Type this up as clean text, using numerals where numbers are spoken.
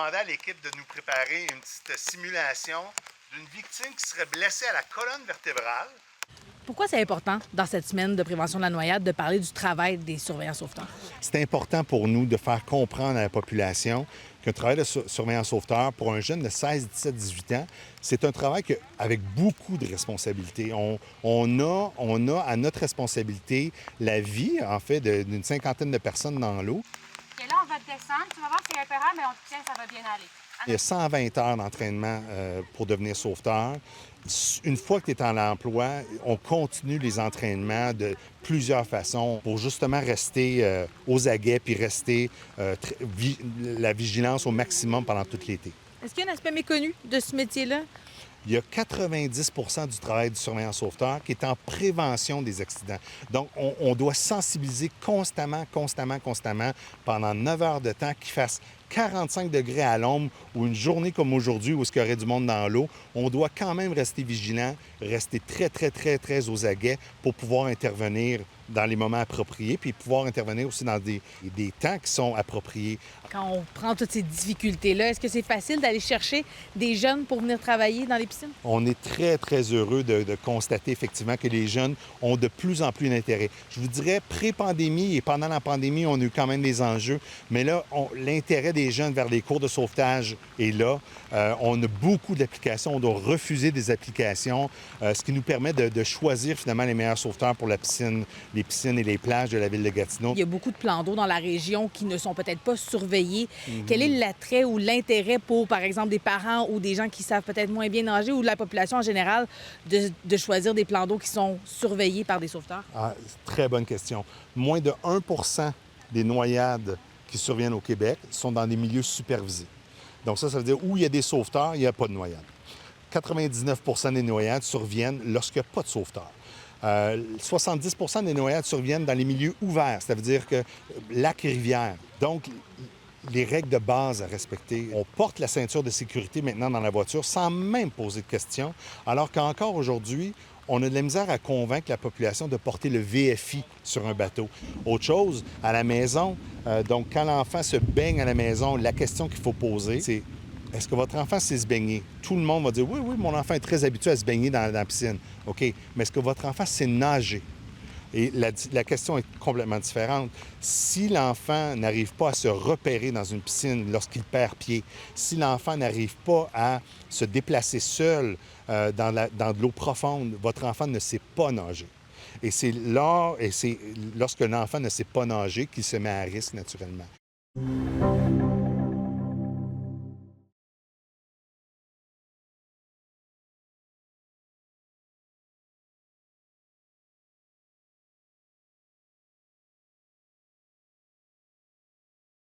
demandé à l'équipe de nous préparer une petite simulation d'une victime qui serait blessée à la colonne vertébrale. Pourquoi c'est important, dans cette semaine de prévention de la noyade, de parler du travail des surveillants sauveteurs? C'est important pour nous de faire comprendre à la population qu'un travail de surveillant sauveteur, pour un jeune de 16, 17, 18 ans, c'est un travail avec beaucoup de responsabilités. On a à notre responsabilité la vie, en fait, d'une cinquantaine de personnes dans l'eau. Et là, on va descendre. Tu vas voir, c'est impérable, mais on te tient, ça va bien aller. Il y a 120 heures d'entraînement pour devenir sauveteur. Une fois que tu es en emploi, on continue les entraînements de plusieurs façons pour justement rester aux aguets puis rester la vigilance au maximum pendant tout l'été. Est-ce qu'il y a un aspect méconnu de ce métier-là? Il y a 90 du travail du surveillant sauveteur qui est en prévention des accidents. Donc, on doit sensibiliser constamment pendant 9 heures de temps qu'il fasse 45 degrés à l'ombre ou une journée comme aujourd'hui où il y aurait du monde dans l'eau. On doit quand même rester vigilant, rester très aux aguets pour pouvoir intervenir dans les moments appropriés, puis pouvoir intervenir aussi dans des temps qui sont appropriés. Quand on prend toutes ces difficultés-là, est-ce que c'est facile d'aller chercher des jeunes pour venir travailler dans les piscines? On est très heureux de constater effectivement que les jeunes ont de plus en plus d'intérêt. Je vous dirais, pré-pandémie et pendant la pandémie, on a eu quand même des enjeux, mais là, l'intérêt des jeunes vers les cours de sauvetage est là. On a beaucoup d'applications, on doit refuser des applications, ce qui nous permet de choisir finalement les meilleurs sauveteurs pour les piscines et les plages de la ville de Gatineau. Il y a beaucoup de plans d'eau dans la région qui ne sont peut-être pas surveillés. Quel est l'attrait ou l'intérêt pour, par exemple, des parents ou des gens qui savent peut-être moins bien nager ou de la population en général de choisir des plans d'eau qui sont surveillés par des sauveteurs? Très bonne question. Moins de 1 des noyades qui surviennent au Québec sont dans des milieux supervisés. Donc ça veut dire où il y a des sauveteurs, il n'y a pas de noyades. 99 des noyades surviennent lorsqu'il n'y a pas de sauveteurs. 70 des noyades surviennent dans les milieux ouverts, ça veut dire que lac et rivière. Donc, les règles de base à respecter. On porte la ceinture de sécurité maintenant dans la voiture sans même poser de questions, alors qu'encore aujourd'hui, on a de la misère à convaincre la population de porter le VFI sur un bateau. Autre chose, à la maison, donc quand l'enfant se baigne à la maison, la question qu'il faut poser, c'est est-ce que votre enfant sait se baigner? Tout le monde va dire oui, mon enfant est très habitué à se baigner dans la piscine. OK, mais est-ce que votre enfant sait nager? Et la question est complètement différente. Si l'enfant n'arrive pas à se repérer dans une piscine lorsqu'il perd pied, si l'enfant n'arrive pas à se déplacer seul dans de l'eau profonde, votre enfant ne sait pas nager. Et c'est lorsqu'un enfant ne sait pas nager qu'il se met à risque naturellement.